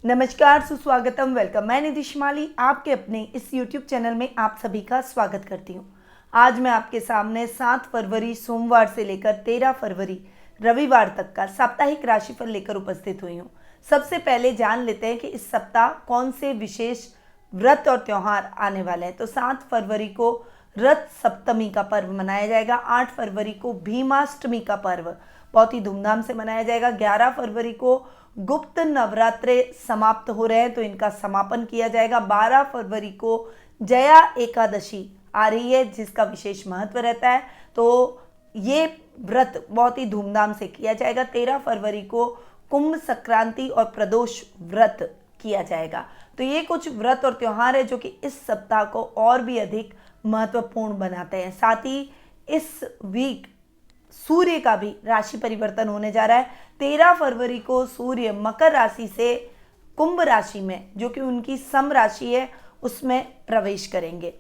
नमस्कार, सुस्वागतम, वेलकम। मैं निधि शिमाली आपके अपने इस YouTube चैनल में आप सभी का स्वागत करती हूँ। आज मैं आपके सामने 7 फरवरी सोमवार से लेकर 13 फरवरी रविवार तक का साप्ताहिक राशिफल लेकर उपस्थित हुई हूँ। सबसे पहले जान लेते हैं कि इस सप्ताह कौन से विशेष व्रत और त्यौहार आने वाले हैं। तो 7 फरवरी को रथ सप्तमी का पर्व मनाया जाएगा। 8 फरवरी को भीमाष्टमी का पर्व बहुत ही धूमधाम से मनाया जाएगा। 11 फरवरी को गुप्त नवरात्रे समाप्त हो रहे हैं तो इनका समापन किया जाएगा। 12 फरवरी को जया एकादशी आ रही है जिसका विशेष महत्व रहता है, तो ये व्रत बहुत ही धूमधाम से किया जाएगा। 13 फरवरी को कुंभ संक्रांति और प्रदोष व्रत किया जाएगा। तो ये कुछ व्रत और त्यौहार है जो कि इस सप्ताह को और भी अधिक महत्वपूर्ण बनाते हैं। साथ ही इस वीक सूर्य का भी राशि परिवर्तन होने जा रहा है। 13 फरवरी को सूर्य मकर राशि से कुंभ राशि में, जो कि उनकी सम राशि है, उसमें प्रवेश करेंगे।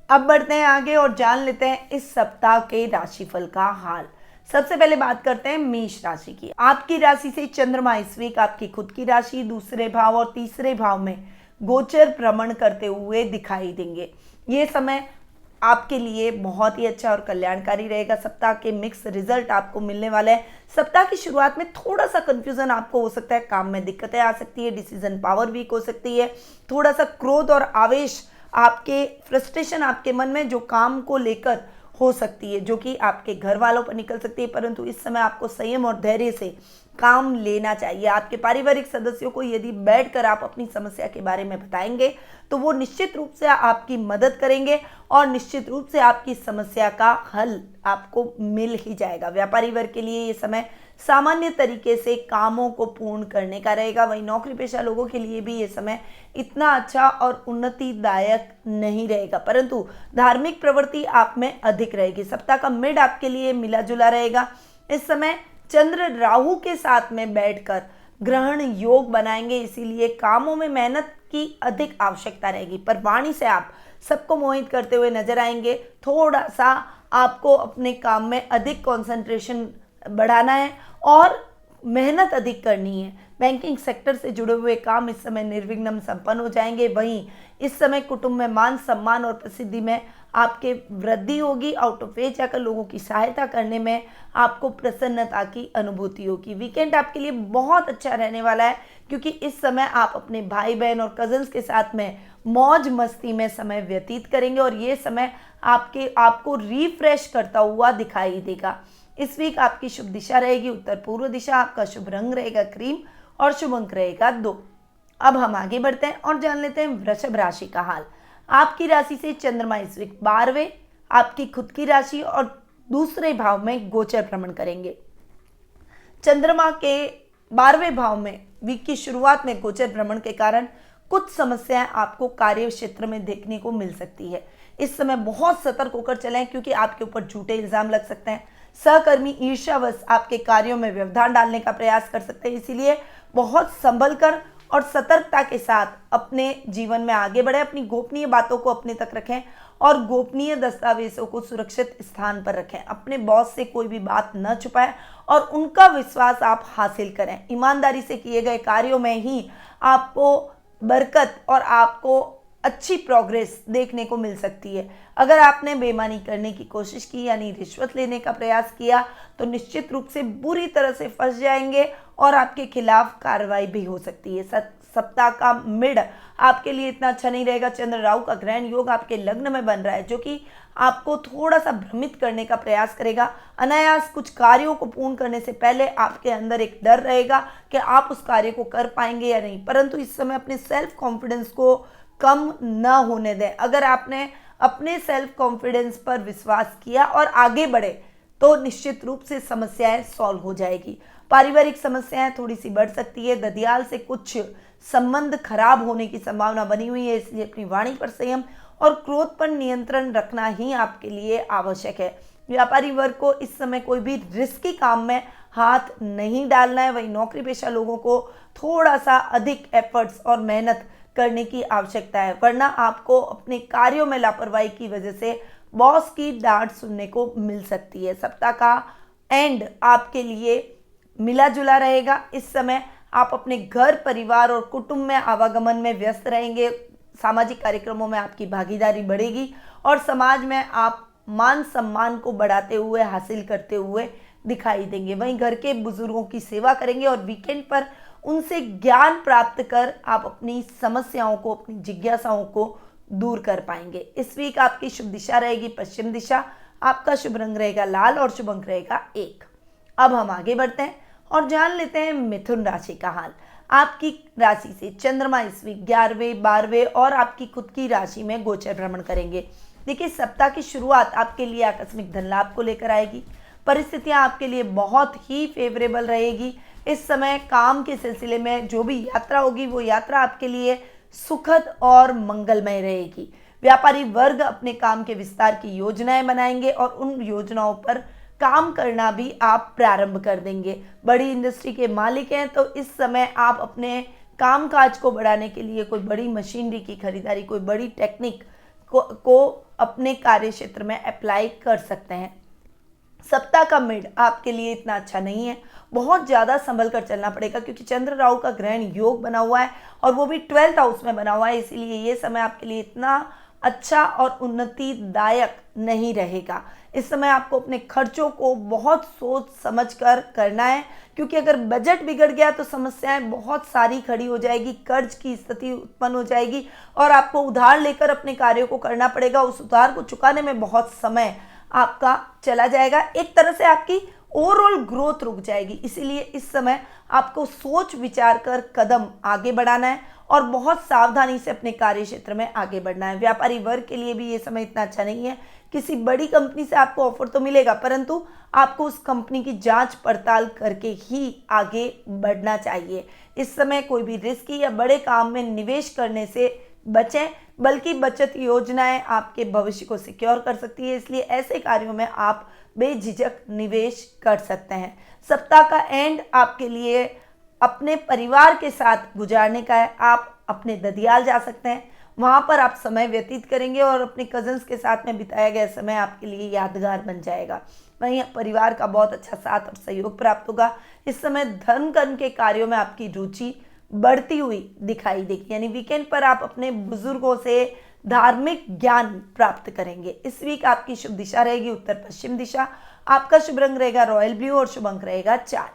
अब बढ़ते हैं आगे और जान लेते हैं इस सप्ताह के राशिफल का हाल। सबसे पहले बात करते हैं मेष राशि की। आपकी राशि से चंद्रमा इस वीक आपकी खुद की राशि, दूसरे भाव और तीसरे भाव में गोचर भ्रमण करते हुए दिखाई देंगे। ये समय आपके लिए बहुत ही अच्छा और कल्याणकारी रहेगा। सप्ताह के मिक्स रिजल्ट आपको मिलने वाले हैं। सप्ताह की शुरुआत में थोड़ा सा कंफ्यूजन आपको हो सकता है, काम में दिक्कतें आ सकती है, डिसीजन पावर वीक हो सकती है, थोड़ा सा क्रोध और आवेश, आपके फ्रस्ट्रेशन आपके मन में जो काम को लेकर हो सकती है, जो कि आपके घर वालों पर निकल सकती है। परंतु इस समय आपको संयम और धैर्य से काम लेना चाहिए। आपके पारिवारिक सदस्यों को यदि बैठकर आप अपनी समस्या के बारे में बताएंगे तो वो निश्चित रूप से आपकी मदद करेंगे और निश्चित रूप से आपकी समस्या का हल आपको मिल ही जाएगा। व्यापारी वर्ग के लिए ये समय सामान्य तरीके से कामों को पूर्ण करने का रहेगा। वहीं नौकरी पेशा लोगों के लिए भी ये समय इतना अच्छा और उन्नतिदायक नहीं रहेगा, परंतु धार्मिक प्रवृत्ति आप में अधिक रहेगी। सप्ताह का मिड आपके लिए मिला जुला रहेगा। इस समय चंद्र राहु के साथ में बैठकर ग्रहण योग बनाएंगे, इसीलिए कामों में मेहनत की अधिक आवश्यकता रहेगी। पर वाणी से आप सबको मोहित करते हुए नजर आएंगे। थोड़ा सा आपको अपने काम में अधिक कंसंट्रेशन बढ़ाना है और मेहनत अधिक करनी है। बैंकिंग सेक्टर से जुड़े हुए काम इस समय निर्विघ्न संपन्न हो जाएंगे। वहीं इस समय कुटुंब में मान सम्मान और प्रसिद्धि में आपके वृद्धि होगी। आउट ऑफ एज जाकर लोगों की सहायता करने में आपको प्रसन्नता की अनुभूति होगी। वीकेंड आपके लिए बहुत अच्छा रहने वाला है क्योंकि इस समय आप अपने भाई बहन और कजन्स के साथ में मौज मस्ती में समय व्यतीत करेंगे और ये समय आपको रिफ्रेश करता हुआ दिखाई देगा। इस वीक आपकी शुभ दिशा रहेगी उत्तर पूर्व दिशा। आपका शुभ रंग रहेगा क्रीम और शुभ अंक रहेगा 2। अब हम आगे बढ़ते हैं और जान लेते हैं वृषभ राशि का हाल। आपकी राशि से चंद्रमा इस वीक 12वें आपकी खुद की राशि और दूसरे भाव में गोचर भ्रमण करेंगे। चंद्रमा के 12वें भाव में वीक की शुरुआत में गोचर भ्रमण के कारण कुछ समस्याएं आपको कार्य क्षेत्र में देखने को मिल सकती है। इस समय बहुत सतर्क होकर चलें क्योंकि आपके ऊपर झूठे इल्जाम लग सकते हैं। सहकर्मी ईर्ष्यावश आपके कार्यों में व्यवधान डालने का प्रयास कर सकते हैं, इसीलिए बहुत संभल कर और सतर्कता के साथ अपने जीवन में आगे बढ़े। अपनी गोपनीय बातों को अपने तक रखें और गोपनीय दस्तावेजों को सुरक्षित स्थान पर रखें। अपने बॉस से कोई भी बात न छुपाएं और उनका विश्वास आप हासिल करें। ईमानदारी से किए गए कार्यों में ही आपको बरकत और आपको अच्छी प्रोग्रेस देखने को मिल सकती है। अगर आपने बेईमानी करने की कोशिश की यानी रिश्वत लेने का प्रयास किया तो निश्चित रूप से बुरी तरह से फंस जाएंगे और आपके खिलाफ कार्रवाई भी हो सकती है। सप्ताह का मिड आपके लिए इतना अच्छा नहीं रहेगा। चंद्र राहु का ग्रहण योग आपके लग्न में बन रहा है जो कि आपको थोड़ा सा भ्रमित करने का प्रयास करेगा। अनायास कुछ कार्यों को पूर्ण करने से पहले आपके अंदर एक डर रहेगा कि आप उस कार्य को कर पाएंगे या नहीं, परंतु इस समय अपने सेल्फ कॉन्फिडेंस को कम न होने दें। अगर आपने अपने सेल्फ कॉन्फिडेंस पर विश्वास किया और आगे बढ़े तो निश्चित रूप से समस्याएं सॉल्व हो जाएगी। पारिवारिक समस्याएं थोड़ी सी बढ़ सकती है। ददियाल से कुछ संबंध खराब होने की संभावना बनी हुई है, इसलिए अपनी वाणी पर संयम और क्रोध पर नियंत्रण रखना ही आपके लिए आवश्यक है। व्यापारी वर्ग को इस समय कोई भी रिस्की काम में हाथ नहीं डालना है। वहीं नौकरी पेशा लोगों को थोड़ा सा अधिक एफर्ट्स और मेहनत करने की आवश्यकता है, वरना आपको अपने कार्यों में लापरवाही की वजह से बॉस की डांट सुनने को मिल सकती है। सप्ताह का एंड आपके लिए मिला जुला रहेगा। इस समय आप अपने घर, परिवार और कुटुंब में आवागमन में व्यस्त रहेंगे। सामाजिक कार्यक्रमों में आपकी भागीदारी बढ़ेगी और समाज में आप मान सम्मान को बढ़ाते हुए, हासिल करते हुए दिखाई देंगे। वहीं घर के बुजुर्गों की सेवा करेंगे और वीकेंड पर उनसे ज्ञान प्राप्त कर आप अपनी समस्याओं को, अपनी जिज्ञासाओं को दूर कर पाएंगे। इस वीक आपकी शुभ दिशा रहेगी पश्चिम दिशा। आपका शुभ रंग रहेगा लाल और शुभ अंक रहेगा 1। अब हम आगे बढ़ते हैं और जान लेते हैं मिथुन राशि का हाल। आपकी राशि से चंद्रमा इस वीक 11वें, 12वें और आपकी खुद की राशि में गोचर भ्रमण करेंगे। देखिए, सप्ताह की शुरुआत आपके लिए आकस्मिक धन लाभ को लेकर आएगी। परिस्थितियां आपके लिए बहुत ही फेवरेबल रहेगी। इस समय काम के सिलसिले में जो भी यात्रा होगी वो यात्रा आपके लिए सुखद और मंगलमय रहेगी। व्यापारी वर्ग अपने काम के विस्तार की योजनाएं बनाएंगे और उन योजनाओं पर काम करना भी आप प्रारंभ कर देंगे। बड़ी इंडस्ट्री के मालिक हैं तो इस समय आप अपने कामकाज को बढ़ाने के लिए कोई बड़ी मशीनरी की खरीदारी, कोई बड़ी टेक्निक को अपने कार्य क्षेत्र में अप्लाई कर सकते हैं। सप्ताह का मिड आपके लिए इतना अच्छा नहीं है, बहुत ज़्यादा संभल कर चलना पड़ेगा क्योंकि चंद्र राहु का ग्रहण योग बना हुआ है और वो भी 12th हाउस में बना हुआ है। इसीलिए ये समय आपके लिए इतना अच्छा और उन्नतिदायक नहीं रहेगा। इस समय आपको अपने खर्चों को बहुत सोच समझ कर करना है क्योंकि अगर बजट बिगड़ गया तो समस्याएं बहुत सारी खड़ी हो जाएगी, कर्ज की स्थिति उत्पन्न हो जाएगी और आपको उधार लेकर अपने कार्यों को करना पड़ेगा। उस उधार को चुकाने में बहुत समय आपका चला जाएगा। एक तरह से आपकी ओवरऑल ग्रोथ रुक जाएगी। इसीलिए इस समय आपको सोच विचार कर कदम आगे बढ़ाना है और बहुत सावधानी से अपने कार्य क्षेत्र में आगे बढ़ना है। व्यापारी वर्ग के लिए भी ये समय इतना अच्छा नहीं है। किसी बड़ी कंपनी से आपको ऑफर तो मिलेगा परंतु आपको उस कंपनी की जांच पड़ताल करके ही आगे बढ़ना चाहिए। इस समय कोई भी रिस्की या बड़े काम में निवेश करने से बचें, बल्कि बचत योजनाएं आपके भविष्य को सिक्योर कर सकती है। इसलिए ऐसे कार्यों में आप बेझिझक निवेश कर सकते हैं। सप्ताह का एंड आपके लिए अपने परिवार के साथ गुजारने का है। आप अपने ददियाल जा सकते हैं, वहाँ पर आप समय व्यतीत करेंगे और अपने कजन्स के साथ में बिताया गया समय आपके लिए यादगार बन जाएगा। वहीं परिवार का बहुत अच्छा साथ और सहयोग प्राप्त होगा। इस समय धर्म कर्म के कार्यों में आपकी रुचि बढ़ती हुई दिखाई देगी, यानी वीकेंड पर आप अपने बुजुर्गों से धार्मिक ज्ञान प्राप्त करेंगे। इस वीक आपकी शुभ दिशा रहेगी उत्तर पश्चिम दिशा। आपका शुभ रंग रहेगा रॉयल ब्लू और शुभ अंक रहेगा 4।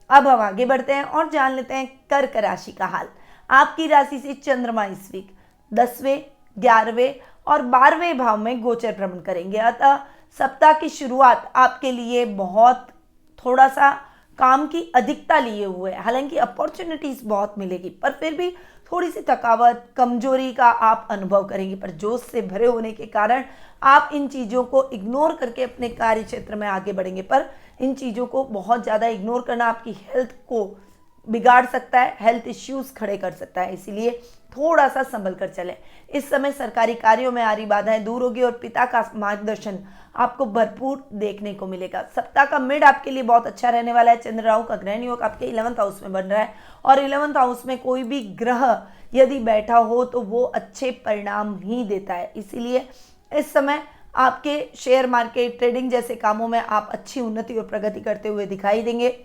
अब हम आगे बढ़ते हैं और जान लेते हैं कर्क राशि का हाल। आपकी राशि से चंद्रमा इस वीक 10वें, 11वें और 12वें भाव में गोचर भ्रमण करेंगे। अतः सप्ताह की शुरुआत आपके लिए बहुत थोड़ा सा काम की अधिकता लिए हुए है। हालांकि अपॉर्चुनिटीज बहुत मिलेगी पर फिर भी थोड़ी सी थकावट, कमजोरी का आप अनुभव करेंगे। पर जोश से भरे होने के कारण आप इन चीज़ों को इग्नोर करके अपने कार्य क्षेत्र में आगे बढ़ेंगे। पर इन चीज़ों को बहुत ज़्यादा इग्नोर करना आपकी हेल्थ को बिगाड़ सकता है, हेल्थ इश्यूज खड़े कर सकता है। इसीलिए थोड़ा सा संभल कर चलें। इस समय सरकारी कार्यों में आ रही बाधाएं दूर होगी और पिता का मार्गदर्शन आपको भरपूर देखने को मिलेगा। सप्ताह का मिड आपके लिए बहुत अच्छा रहने वाला है। चंद्र राहु का ग्रहण योग आपके 11th हाउस में बन रहा है और 11th हाउस में कोई भी ग्रह यदि बैठा हो तो वो अच्छे परिणाम ही देता है। इसीलिए इस समय आपके शेयर मार्केट, ट्रेडिंग जैसे कामों में आप अच्छी उन्नति और प्रगति करते हुए दिखाई देंगे।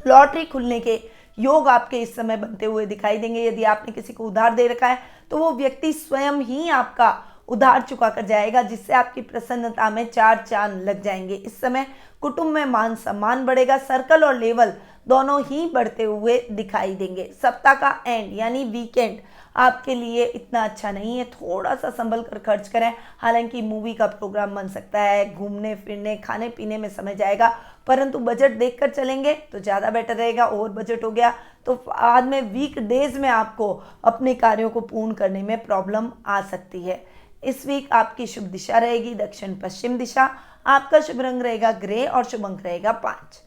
लॉटरी खुलने के योग आपके इस समय बनते हुए दिखाई देंगे। यदि आपने किसी को उधार दे रखा है तो वो व्यक्ति स्वयं ही आपका उधार चुका कर जाएगा, जिससे आपकी प्रसन्नता में 4 चांद लग जाएंगे। इस समय कुटुंब में मान सम्मान बढ़ेगा। सर्कल और लेवल दोनों ही बढ़ते हुए दिखाई देंगे। सप्ताह का एंड यानी वीकेंड आपके लिए इतना अच्छा नहीं है, थोड़ा सा संभल कर खर्च करें। हालांकि मूवी का प्रोग्राम बन सकता है, घूमने फिरने, खाने पीने में समय जाएगा, परंतु बजट देखकर चलेंगे तो ज़्यादा बेटर रहेगा। ओवर बजट हो गया तो बाद में वीक डेज में आपको अपने कार्यों को पूर्ण करने में प्रॉब्लम आ सकती है। इस वीक आपकी शुभ दिशा रहेगी दक्षिण पश्चिम दिशा। आपका शुभ रंग रहेगा ग्रे और शुभ अंक रहेगा 5।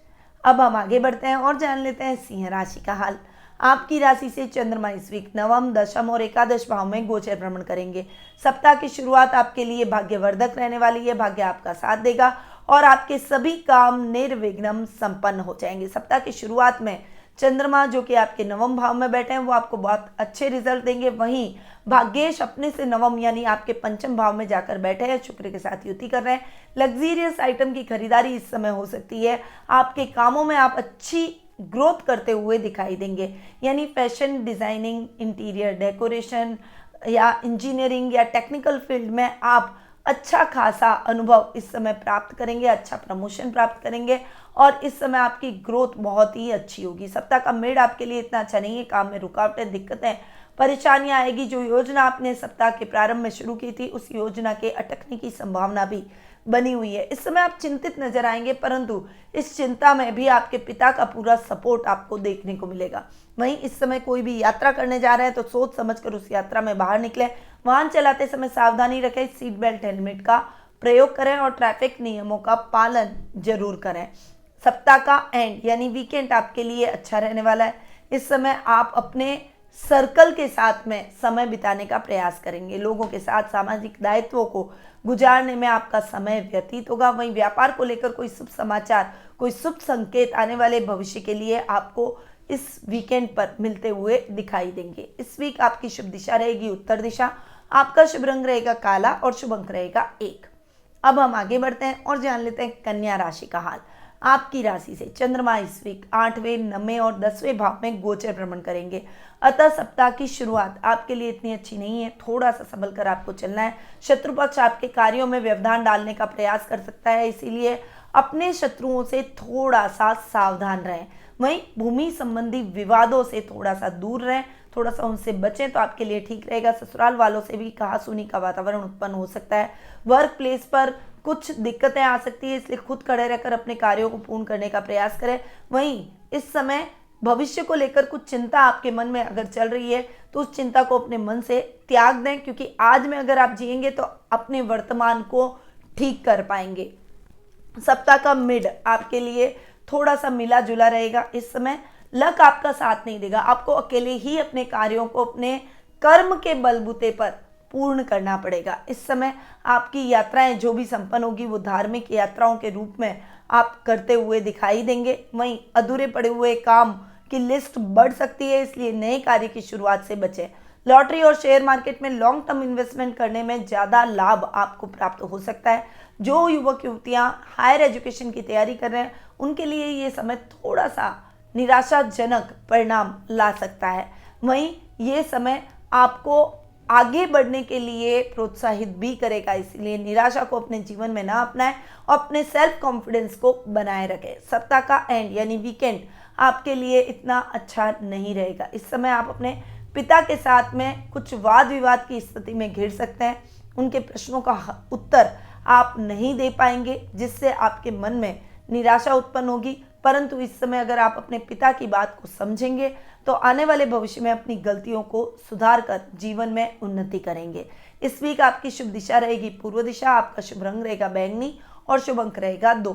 अब हम आगे बढ़ते हैं और जान लेते हैं सिंह राशि का हाल। आपकी राशि से चंद्रमा इस वीक 9वें, 10वें और 11वें भाव में गोचर भ्रमण करेंगे। सप्ताह की शुरुआत आपके लिए भाग्यवर्धक रहने वाली है। भाग्य आपका साथ देगा और आपके सभी काम निर्विघ्न संपन्न हो जाएंगे। सप्ताह की शुरुआत में चंद्रमा जो कि आपके 9वें भाव में बैठे हैं वो आपको बहुत अच्छे रिजल्ट देंगे। वहीं भाग्येश अपने से 9वें यानी आपके 5वें भाव में जाकर बैठे हैं, शुक्र के साथ युति कर रहे हैं। लग्जीरियस आइटम की खरीदारी इस समय हो सकती है। आपके कामों में आप अच्छी ग्रोथ करते हुए दिखाई देंगे। यानी फैशन डिज़ाइनिंग, इंटीरियर डेकोरेशन या इंजीनियरिंग या टेक्निकल फील्ड में आप अच्छा खासा अनुभव इस समय प्राप्त करेंगे, अच्छा प्रमोशन प्राप्त करेंगे और इस समय आपकी ग्रोथ बहुत ही अच्छी होगी। सप्ताह का मिड आपके लिए इतना अच्छा नहीं है, काम में रुकावटें, दिक्कतें, परेशानियां आएगी। जो योजना आपने सप्ताह के प्रारंभ में शुरू की थी उस योजना के अटकने की संभावना भी बनी हुई है। इस समय आप चिंतित नजर आएंगे, परंतु इस चिंता में भी आपके पिता का पूरा सपोर्ट आपको देखने को मिलेगा। वहीं इस समय कोई भी यात्रा करने जा रहे हैं तो सोच समझकर उस यात्रा में बाहर निकले। वाहन चलाते समय सावधानी रखें, सीट बेल्ट, हेलमेट का प्रयोग करें और ट्रैफिक नियमों का पालन जरूर करें। सप्ताह का एंड यानी वीकेंड आपके लिए अच्छा रहने वाला है। इस समय आप अपने सर्कल के साथ में समय बिताने का प्रयास करेंगे। लोगों के साथ सामाजिक दायित्वों को गुजारने में आपका समय व्यतीत होगा। वहीं व्यापार को लेकर कोई शुभ समाचार, कोई शुभ संकेत आने वाले भविष्य के लिए आपको इस वीकेंड पर मिलते हुए दिखाई देंगे। इस वीक आपकी शुभ दिशा रहेगी उत्तर दिशा, आपका शुभ रंग रहेगा काला और शुभ अंक रहेगा 1। अब हम आगे बढ़ते हैं और जान लेते हैं कन्या राशि का हाल। आपकी राशि से चंद्रमा इस वीक 8वें, 9वें और 10वें भाव में गोचर भ्रमण करेंगे। अतः सप्ताह की शुरुआत आपके लिए इतनी अच्छी नहीं है, थोड़ा सा संभल कर आपको चलना है। शत्रु पक्ष आपके कार्यों में व्यवधान डालने का प्रयास कर सकता है, इसीलिए अपने शत्रुओं से थोड़ा सा सावधान रहें। वहीं भूमि संबंधी विवादों से थोड़ा सा दूर रहें, थोड़ा सा उनसे बचें तो आपके लिए ठीक रहेगा। ससुराल वालों से भी कहासुनी का वातावरण उत्पन्न हो सकता है। वर्क प्लेस पर कुछ दिक्कतें आ सकती है, इसलिए खुद खड़े रहकर अपने कार्यों को पूर्ण करने का प्रयास करें। वहीं इस समय भविष्य को लेकर कुछ चिंता आपके मन में अगर चल रही है तो उस चिंता को अपने मन से त्याग दें, क्योंकि आज में अगर आप जिएंगे तो अपने वर्तमान को ठीक कर पाएंगे। सप्ताह का मिड आपके लिए थोड़ा सा मिला जुला रहेगा। इस समय लक आपका साथ नहीं देगा, आपको अकेले ही अपने कार्यों को अपने कर्म के बलबूते पर पूर्ण करना पड़ेगा। इस समय आपकी यात्राएं जो भी संपन्न होगी वो धार्मिक यात्राओं के रूप में आप करते हुए दिखाई देंगे। वहीं अधूरे पड़े हुए काम की लिस्ट बढ़ सकती है, इसलिए नए कार्य की शुरुआत से बचें। लॉटरी और शेयर मार्केट में लॉन्ग टर्म इन्वेस्टमेंट करने में ज़्यादा लाभ आपको प्राप्त हो सकता है। जो युवक युवतियां हायर एजुकेशन की तैयारी कर रहे हैं उनके लिए ये समय थोड़ा सा निराशाजनक परिणाम ला सकता है। वहीं ये समय आपको आगे बढ़ने के लिए प्रोत्साहित भी करेगा, इसलिए निराशा को अपने जीवन में ना अपनाएं और अपने सेल्फ कॉन्फिडेंस को बनाए रखें। सप्ताह का एंड यानी वीकेंड आपके लिए इतना अच्छा नहीं रहेगा। इस समय आप अपने पिता के साथ में कुछ वाद विवाद की स्थिति में घिर सकते हैं। उनके प्रश्नों का उत्तर आप नहीं दे पाएंगे, जिससे आपके मन में निराशा उत्पन्न होगी। परंतु इस समय अगर आप अपने पिता की बात को समझेंगे तो आने वाले भविष्य में अपनी गलतियों को सुधार कर जीवन में उन्नति करेंगे। इस वीक आपकी शुभ दिशा रहेगी पूर्व दिशा, आपका शुभ रंग रहेगा बैंगनी और शुभ अंक रहेगा 2।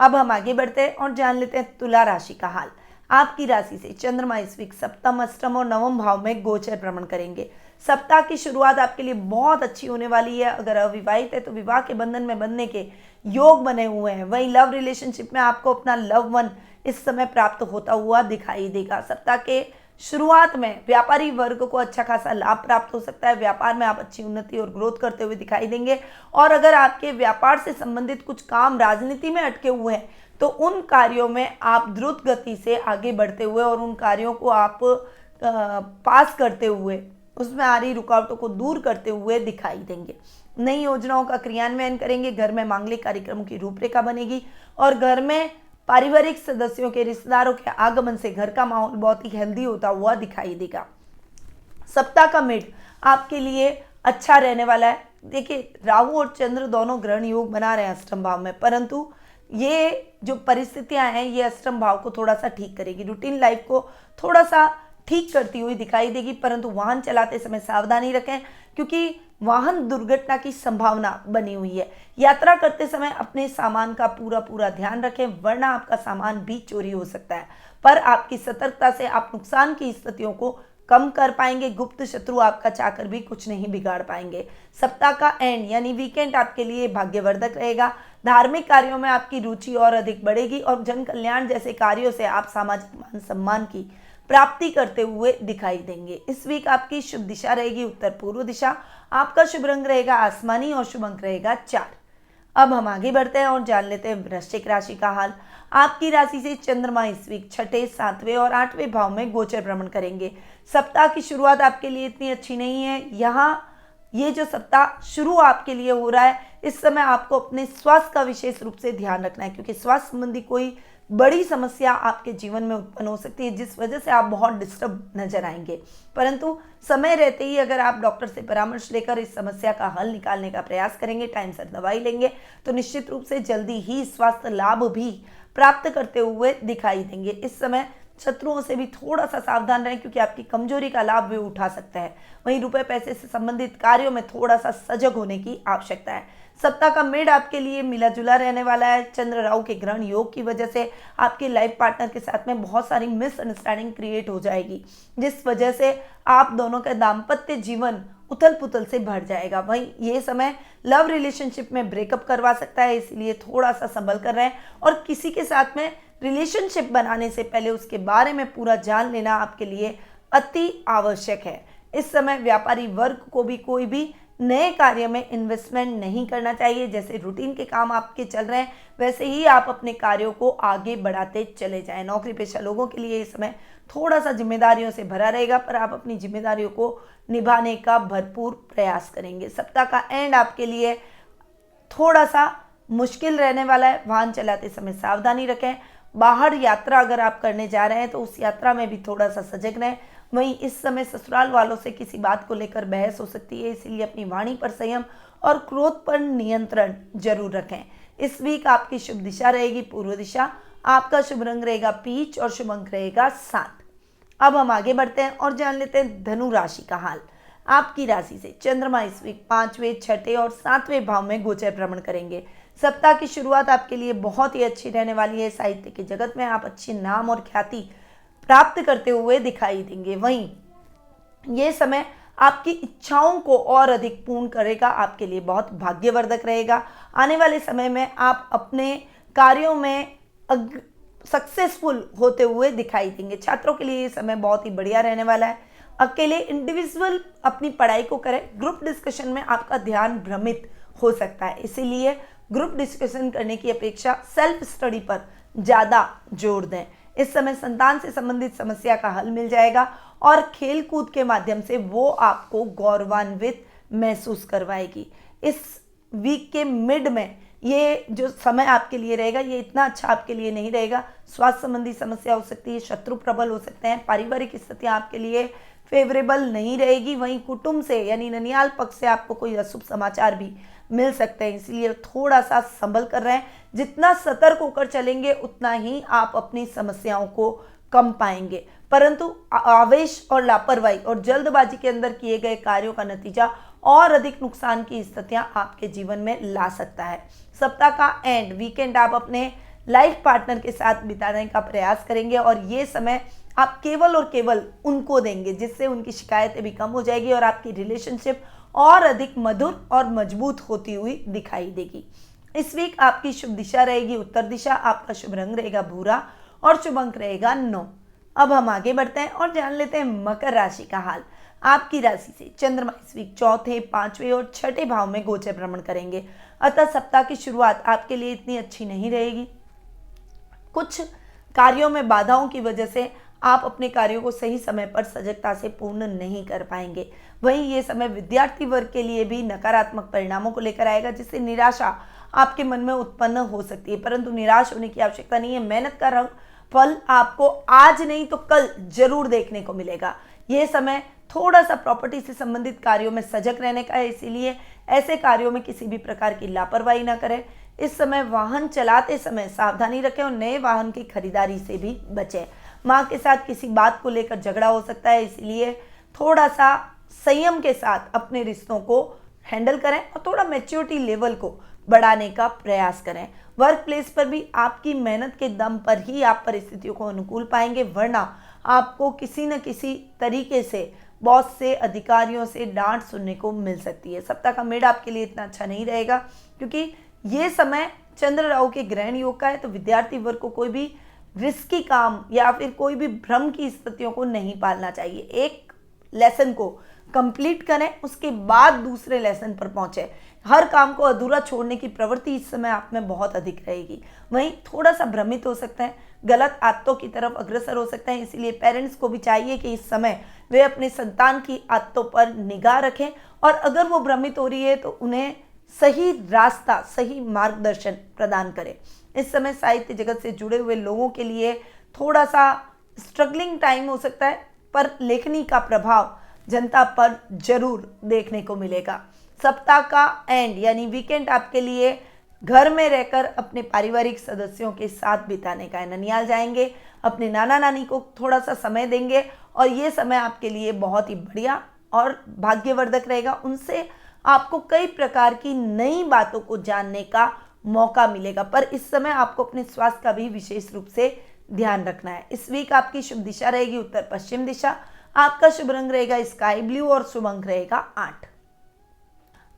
अब हम आगे बढ़ते हैं और जान लेते हैं तुला राशि का हाल। आपकी राशि से चंद्रमा इस वीक सप्तम, अष्टम और नवम भाव में गोचर भ्रमण करेंगे। सप्ताह की शुरुआत आपके लिए बहुत अच्छी होने वाली है। अगर अविवाहित है तो विवाह के बंधन में बंधने के योग बने हुए हैं। वहीं लव रिलेशनशिप में आपको अपना लव वन इस समय प्राप्त होता हुआ दिखाई देगा। सप्ताह के शुरुआत में व्यापारी वर्ग को अच्छा खासा लाभ प्राप्त हो सकता है। व्यापार में आप अच्छी उन्नति और ग्रोथ करते हुए दिखाई देंगे। और अगर आपके व्यापार से संबंधित कुछ काम राजनीति में अटके हुए हैं तो उन कार्यों में आप द्रुत गति से आगे बढ़ते हुए और उन कार्यों को आप पास करते हुए, उसमें आ रही रुकावटों को दूर करते हुए दिखाई देंगे। नई योजनाओं का क्रियान्वयन करेंगे। घर में मांगलिक कार्यक्रमों की रूपरेखा बनेगी और घर में पारिवारिक सदस्यों के, रिश्तेदारों के आगमन से घर का माहौल बहुत ही हेल्दी होता हुआ दिखाई देगा। सप्ताह का मिड आपके लिए अच्छा रहने वाला है। देखिए, राहु और चंद्र दोनों ग्रहण योग बना रहे हैं अष्टम भाव में, परंतु ये जो परिस्थितियां हैं ये अष्टम भाव को थोड़ा सा ठीक करेगी, रूटीन लाइफ को थोड़ा सा ठीक करती हुई दिखाई देगी। परंतु वाहन चलाते समय सावधानी रखें, क्योंकि वाहन दुर्घटना की संभावना बनी हुई है। यात्रा करते समय अपने सामान का पूरा ध्यान रखें, वरना आपका सामान भी चोरी हो सकता है। पर आपकी सतर्कता से आप नुकसान की स्थितियों को कम कर पाएंगे। गुप्त शत्रु आपका चाहकर भी कुछ नहीं बिगाड़ पाएंगे। सप्ताह का एंड यानी वीकेंड आपके लिए भाग्यवर्धक रहेगा। धार्मिक कार्यों में आपकी रुचि और अधिक बढ़ेगी और जन कल्याण जैसे कार्यों से आप सामाजिक मान सम्मान की प्राप्ति करते हुए दिखाई देंगे। इस वीक आपकी शुभ दिशा रहेगी उत्तर पूर्व दिशा, आपका शुभ रंग रहेगा आसमानी और शुभ अंक रहेगा 4। अब हम आगे बढ़ते हैं और जान लेते हैं वृश्चिक राशि का हाल। आपकी राशि से चंद्रमा इस वीक छठे, सातवें और आठवें भाव में गोचर भ्रमण करेंगे। सप्ताह की शुरुआत आपके लिए इतनी अच्छी नहीं है। यहाँ ये जो सप्ताह शुरू आपके लिए हो रहा है, इस समय आपको अपने स्वास्थ्य का विशेष रूप से ध्यान रखना है, क्योंकि स्वास्थ्य संबंधी कोई बड़ी समस्या आपके जीवन में उत्पन्न हो सकती है, जिस वजह से आप बहुत डिस्टर्ब नजर आएंगे। परंतु समय रहते ही अगर आप डॉक्टर से परामर्श लेकर इस समस्या का हल निकालने का प्रयास करेंगे, टाइम से दवाई लेंगे, तो निश्चित रूप से जल्दी ही स्वास्थ्य लाभ भी प्राप्त करते हुए दिखाई देंगे। इस समय शत्रुओं से भी थोड़ा सा सावधान रहें, क्योंकि आपकी कमजोरी का लाभ वे उठा सकता है। वहीं रुपए पैसे से संबंधित कार्यों में थोड़ा सा सजग होने की आवश्यकता है। सप्ताह का मिड आपके लिए मिला जुला रहने वाला है। चंद्र राहु के ग्रहण योग की वजह से आपके लाइफ पार्टनर के साथ में बहुत सारी मिसअंडरस्टैंडिंग क्रिएट हो जाएगी, जिस वजह से आप दोनों का दाम्पत्य जीवन उथल पुथल से भर जाएगा। वहीं ये समय लव रिलेशनशिप में ब्रेकअप करवा सकता है, इसलिए थोड़ा सा संभल कर रहें और किसी के साथ में रिलेशनशिप बनाने से पहले उसके बारे में पूरा जान लेना आपके लिए अति आवश्यक है। इस समय व्यापारी वर्ग को भी कोई भी नए कार्य में इन्वेस्टमेंट नहीं करना चाहिए। जैसे रूटीन के काम आपके चल रहे हैं, वैसे ही आप अपने कार्यों को आगे बढ़ाते चले जाएं। नौकरी पेशा लोगों के लिए इस समय थोड़ा सा जिम्मेदारियों से भरा रहेगा, पर आप अपनी जिम्मेदारियों को निभाने का भरपूर प्रयास करेंगे। सप्ताह का एंड आपके लिए थोड़ा सा मुश्किल रहने वाला है। वाहन चलाते समय सावधानी रखें। बाहर यात्रा अगर आप करने जा रहे हैं तो उस यात्रा में भी थोड़ा सा सजग रहें। वहीं इस समय ससुराल वालों से किसी बात को लेकर बहस हो सकती है, इसीलिए अपनी वाणी पर संयम और क्रोध पर नियंत्रण जरूर रखें। इस वीक आपकी शुभ दिशा रहेगी पूर्व दिशा। आपका शुभ रंग रहेगा पीच और शुभ अंक रहेगा 7। अब हम आगे बढ़ते हैं और जान लेते हैं धनु राशि का हाल। आपकी राशि से चंद्रमा इस वीक 5वें, 6ठे और 7वें भाव में गोचर भ्रमण करेंगे। सप्ताह की शुरुआत आपके लिए बहुत ही अच्छी रहने वाली है। साहित्य के जगत में आप अच्छे नाम और ख्याति प्राप्त करते हुए दिखाई देंगे। वहीं ये समय आपकी इच्छाओं को और अधिक पूर्ण करेगा, आपके लिए बहुत भाग्यवर्धक रहेगा। आने वाले समय में आप अपने कार्यों में सक्सेसफुल होते हुए दिखाई देंगे। छात्रों के लिए ये समय बहुत ही बढ़िया रहने वाला है। अकेले इंडिविजुअल अपनी पढ़ाई को करें, ग्रुप डिस्कशन में आपका ध्यान भ्रमित हो सकता है, इसीलिए ग्रुप डिस्कशन करने की अपेक्षा सेल्फ स्टडी पर ज़्यादा जोर दें। इस समय संतान से संबंधित समस्या का हल मिल जाएगा और खेल कूद के माध्यम से वो आपको गौरवान्वित महसूस करवाएगी। इस वीक के मिड में ये जो समय आपके लिए रहेगा, ये इतना अच्छा आपके लिए नहीं रहेगा। स्वास्थ्य संबंधी समस्या हो सकती है, शत्रु प्रबल हो सकते हैं, पारिवारिक स्थितियाँ आपके लिए फेवरेबल नहीं रहेगी। वहीं कुटुंब से यानी ननियाल पक्ष से आपको कोई अशुभ समाचार भी मिल सकते हैं, इसलिए थोड़ा सा संभल कर रहें। जितना सतर्क होकर चलेंगे उतना ही आप अपनी समस्याओं को कम पाएंगे। परंतु आवेश और लापरवाही और जल्दबाजी के अंदर किए गए कार्यों का नतीजा और अधिक नुकसान की स्थितियां आपके जीवन में ला सकता है। सप्ताह का एंड वीकेंड आप अपने लाइफ पार्टनर के साथ बिताने का प्रयास करेंगे और ये समय आप केवल और केवल उनको देंगे, जिससे उनकी शिकायतें भी कम हो जाएगी और आपकी रिलेशनशिप और अधिक मधुर और मजबूत होती हुई दिखाई देगी। इस वीक आपकी शुभ दिशा रहेगी उत्तर दिशा। आपका शुभ रंग रहेगा भूरा और शुभ अंक रहेगा 9। अब हम आगे बढ़ते हैं और जान लेते हैं मकर राशि का हाल। आपकी राशि से चंद्रमा इस वीक चौथे, 5वें और 6ठे भाव में गोचर भ्रमण करेंगे, अतः सप्ताह की शुरुआत आपके लिए इतनी अच्छी नहीं रहेगी। कुछ कार्यों में बाधाओं की वजह से आप अपने कार्यों को सही समय पर सजगता से पूर्ण नहीं कर पाएंगे। वहीं ये समय विद्यार्थी वर्ग के लिए भी नकारात्मक परिणामों को लेकर आएगा, जिससे निराशा आपके मन में उत्पन्न हो सकती है, परंतु निराश होने की आवश्यकता नहीं है। मेहनत का रंग फल आपको आज नहीं तो कल जरूर देखने को मिलेगा। ये समय थोड़ा सा प्रॉपर्टी से संबंधित कार्यों में सजग रहने का है, इसीलिए ऐसे कार्यों में किसी भी प्रकार की लापरवाही ना करें। इस समय वाहन चलाते समय सावधानी रखें और नए वाहन की खरीदारी से भी बचें। माँ के साथ किसी बात को लेकर झगड़ा हो सकता है, इसलिए थोड़ा सा संयम के साथ अपने रिश्तों को हैंडल करें और थोड़ा मैच्योरिटी लेवल को बढ़ाने का प्रयास करें। वर्क प्लेस पर भी आपकी मेहनत के दम पर ही आप परिस्थितियों को अनुकूल पाएंगे, वरना आपको किसी न किसी तरीके से बॉस से, अधिकारियों से डांट सुनने को मिल सकती है। सप्ताह का मिड आपके लिए इतना अच्छा नहीं रहेगा, क्योंकि ये समय चंद्र राहु के ग्रहण योग का है, तो विद्यार्थी वर्ग को कोई भी रिस्की काम या फिर कोई भी भ्रम की स्थितियों को नहीं पालना चाहिए। एक लेसन को कंप्लीट करें, उसके बाद दूसरे लेसन पर पहुंचे। हर काम को अधूरा छोड़ने की प्रवृत्ति इस समय आप में बहुत अधिक रहेगी। वहीं थोड़ा सा भ्रमित हो सकते हैं, गलत आदतों की तरफ अग्रसर हो सकते हैं, इसलिए पेरेंट्स को भी चाहिए कि इस समय वे अपने संतान की आदतों पर निगाह रखें और अगर वो भ्रमित हो रही है तो उन्हें सही रास्ता, सही मार्गदर्शन प्रदान करें। इस समय साहित्य जगत से जुड़े हुए लोगों के लिए थोड़ा सा स्ट्रगलिंग टाइम हो सकता है, पर लेखनी का प्रभाव जनता पर जरूर देखने को मिलेगा। सप्ताह का एंड यानी वीकेंड आपके लिए घर में रहकर अपने पारिवारिक सदस्यों के साथ बिताने का है। ननियाल जाएंगे, अपने नाना नानी को थोड़ा सा समय देंगे और ये समय आपके लिए बहुत ही बढ़िया और भाग्यवर्धक रहेगा। उनसे आपको कई प्रकार की नई बातों को जानने का मौका मिलेगा, पर इस समय आपको अपने स्वास्थ्य का भी विशेष रूप से ध्यान रखना है। इस वीक आपकी शुभ दिशा रहेगी उत्तर पश्चिम दिशा। आपका शुभ रंग रहेगा स्काई ब्लू और शुभ अंक रहेगा 8।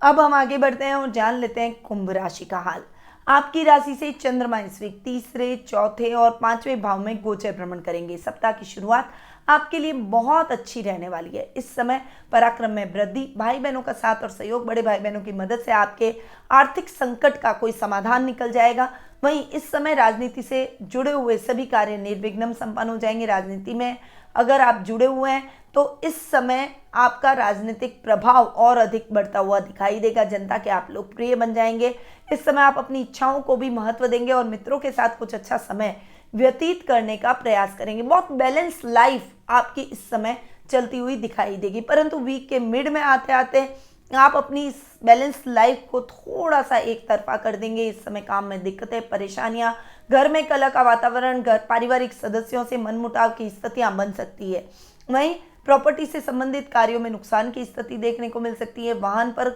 अब हम आगे बढ़ते हैं और जान लेते हैं कुंभ राशि का हाल। आपकी राशि से चंद्रमा इस वीक तीसरे, चौथे और पांचवें भाव में गोचर भ्रमण करेंगे। सप्ताह की शुरुआत आपके लिए बहुत अच्छी रहने वाली है। इस समय पराक्रम में वृद्धि, भाई बहनों का साथ और सहयोग, बड़े भाई बहनों की मदद से आपके आर्थिक संकट का कोई समाधान निकल जाएगा। वहीं इस समय राजनीति से जुड़े हुए सभी कार्य निर्विघ्न संपन्न हो जाएंगे। राजनीति में अगर आप जुड़े हुए हैं तो इस समय आपका राजनीतिक प्रभाव और अधिक बढ़ता हुआ दिखाई देगा। जनता के आप लोकप्रिय बन जाएंगे। इस समय आप अपनी इच्छाओं को भी महत्व देंगे और मित्रों के साथ कुछ अच्छा समय व्यतीत करने का प्रयास करेंगे। बहुत बैलेंस लाइफ आपकी इस समय चलती हुई दिखाई देगी, परंतु वीक के मिड में आते आते आप अपनी इस बैलेंस लाइफ को थोड़ा सा एक तरफा कर देंगे। इस समय काम में दिक्कतें, परेशानियां, घर में कलह का वातावरण, घर पारिवारिक सदस्यों से मनमुटाव की स्थितियां बन सकती है। वहीं प्रॉपर्टी से संबंधित कार्यों में नुकसान की स्थिति देखने को मिल सकती है। वाहन पर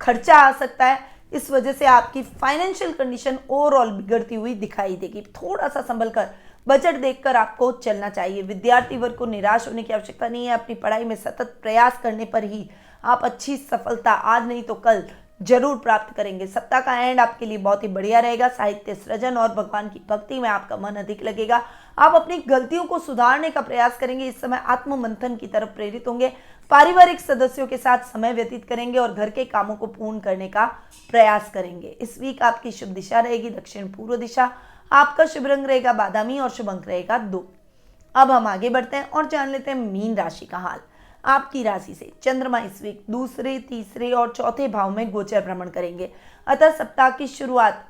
खर्चा आ सकता है, इस वजह से आपकी फाइनेंशियल कंडीशन ओवरऑल बिगड़ती हुई दिखाई देगी। थोड़ा सा संभल कर बजट देखकर आपको चलना चाहिए। विद्यार्थी वर्ग को निराश होने की आवश्यकता नहीं है। अपनी पढ़ाई में सतत प्रयास करने पर ही आप अच्छी सफलता आज नहीं तो कल जरूर प्राप्त करेंगे। सप्ताह का एंड आपके लिए बहुत ही बढ़िया रहेगा। साहित्य सृजन और भगवान की भक्ति में आपका मन अधिक लगेगा। आप अपनी गलतियों को सुधारने का प्रयास करेंगे। इस समय आत्म मंथन की तरफ प्रेरित होंगे। पारिवारिक सदस्यों के साथ समय व्यतीत करेंगे और घर के कामों को पूर्ण करने का प्रयास करेंगे। इस वीक आपकी शुभ दिशा रहेगी दक्षिण पूर्व दिशा। आपका शुभ रंग रहेगा बादामी और शुभ अंक रहेगा 2। अब हम आगे बढ़ते हैं और जान लेते हैं मीन राशि का हाल। आपकी राशि से चंद्रमा इस वीक दूसरे, तीसरे और चौथे भाव में गोचर भ्रमण करेंगे, अतः सप्ताह की शुरुआत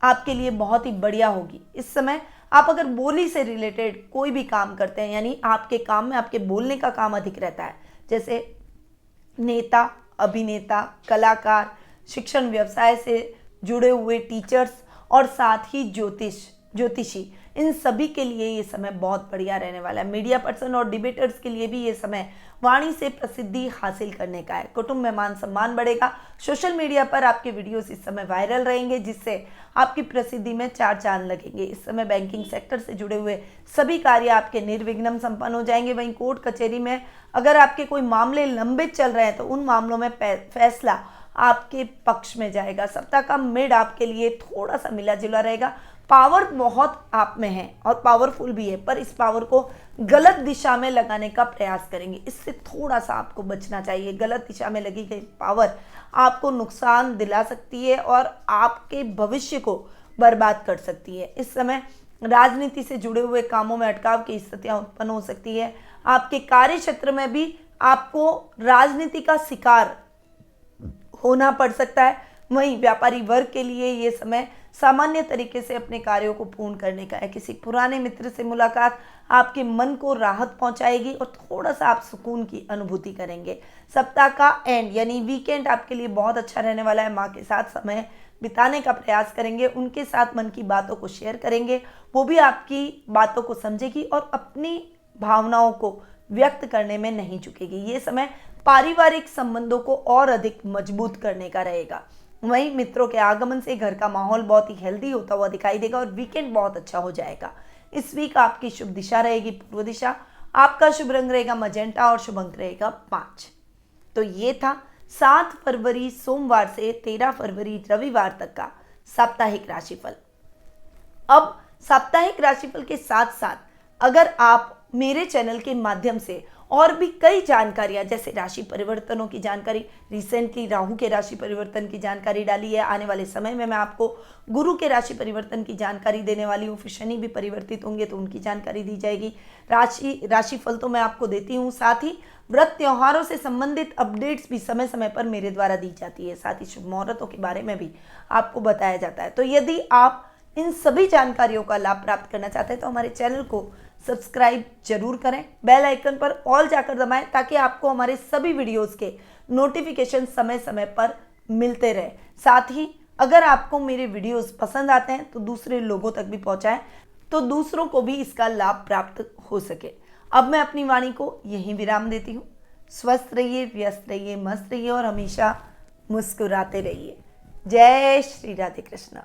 आपके लिए बहुत ही बढ़िया होगी। इस समय आप अगर बोली से रिलेटेड कोई भी काम करते हैं, यानी आपके काम में आपके बोलने का काम अधिक रहता है, जैसे नेता, अभिनेता, कलाकार, शिक्षण व्यवसाय से जुड़े हुए टीचर्स और साथ ही ज्योतिषी, इन सभी के लिए ये समय बहुत बढ़िया रहने वाला है। मीडिया पर्सन और डिबेटर्स के लिए भी ये समय वाणी से प्रसिद्धि हासिल करने का है। कुटुंब में मान सम्मान बढ़ेगा। सोशल मीडिया पर आपके वीडियोस इस समय वायरल रहेंगे, जिससे आपकी प्रसिद्धि में चार चांद लगेंगे। इस समय बैंकिंग सेक्टर से जुड़े हुए सभी कार्य आपके निर्विघ्न संपन्न हो जाएंगे। वहीं कोर्ट कचहरी में अगर आपके कोई मामले लंबित चल रहे हैं तो उन मामलों में फैसला आपके पक्ष में जाएगा। सप्ताह का मिड आपके लिए थोड़ा सा मिला जुला रहेगा। पावर बहुत आप में है और पावरफुल भी है, पर इस पावर को गलत दिशा में लगाने का प्रयास करेंगे। इससे थोड़ा सा आपको बचना चाहिए। गलत दिशा में लगी गई पावर आपको नुकसान दिला सकती है और आपके भविष्य को बर्बाद कर सकती है। इस समय राजनीति से जुड़े हुए कामों में अटकाव की स्थितियां उत्पन्न हो सकती है। आपके कार्य क्षेत्र में भी आपको राजनीति का शिकार होना पड़ सकता है। वहीं व्यापारी वर्ग के लिए ये समय सामान्य तरीके से अपने कार्यों को पूर्ण करने का है। किसी पुराने मित्र से मुलाकात आपके मन को राहत पहुंचाएगी और थोड़ा सा आप सुकून की अनुभूति करेंगे। सप्ताह का एंड यानी वीकेंड आपके लिए बहुत अच्छा रहने वाला है। माँ के साथ समय बिताने का प्रयास करेंगे, उनके साथ मन की बातों को शेयर करेंगे, वो भी आपकी बातों को समझेगी और अपनी भावनाओं को व्यक्त करने में नहीं चूकेगी। ये समय पारिवारिक संबंधों को और अधिक मजबूत करने का रहेगा। वहीं मित्रों के आगमन से घर का माहौल बहुत ही हेल्दी होता हुआ दिखाई देगा और वीकेंड बहुत अच्छा हो जाएगा। इस वीक आपकी शुभ दिशा रहेगी पूर्व दिशा। आपका शुभ रंग रहेगा मजेंटा और शुभ अंक रहेगा 5। तो ये था 7 फरवरी सोमवार से 13 फरवरी रविवार तक का साप्ताहिक राशिफल। अब साप्ताहिक राशिफल के साथ साथ अगर आप मेरे चैनल के माध्यम से और भी कई जानकारियां, जैसे राशि परिवर्तनों की जानकारी, रिसेंटली राहु के राशि परिवर्तन की जानकारी डाली है। आने वाले समय में मैं आपको गुरु के राशि परिवर्तन की जानकारी देने वाली हूँ। फिर शनि भी परिवर्तित होंगे तो उनकी जानकारी दी जाएगी। राशिफल तो मैं आपको देती हूँ, साथ ही व्रत त्योहारों से संबंधित अपडेट्स भी समय समय पर मेरे द्वारा दी जाती है। साथ ही शुभ मुहूर्तों के बारे में भी आपको बताया जाता है। तो यदि आप इन सभी जानकारियों का लाभ प्राप्त करना चाहते हैं तो हमारे चैनल को सब्सक्राइब जरूर करें, बेल आइकन पर ऑल जाकर दबाएं ताकि आपको हमारे सभी वीडियोस के नोटिफिकेशन समय समय पर मिलते रहे। साथ ही अगर आपको मेरे वीडियोस पसंद आते हैं तो दूसरे लोगों तक भी पहुंचाएं, तो दूसरों को भी इसका लाभ प्राप्त हो सके। अब मैं अपनी वाणी को यहीं विराम देती हूँ। स्वस्थ रहिए, व्यस्त रहिए, मस्त रहिए और हमेशा मुस्कुराते रहिए। जय श्री राधे कृष्णा।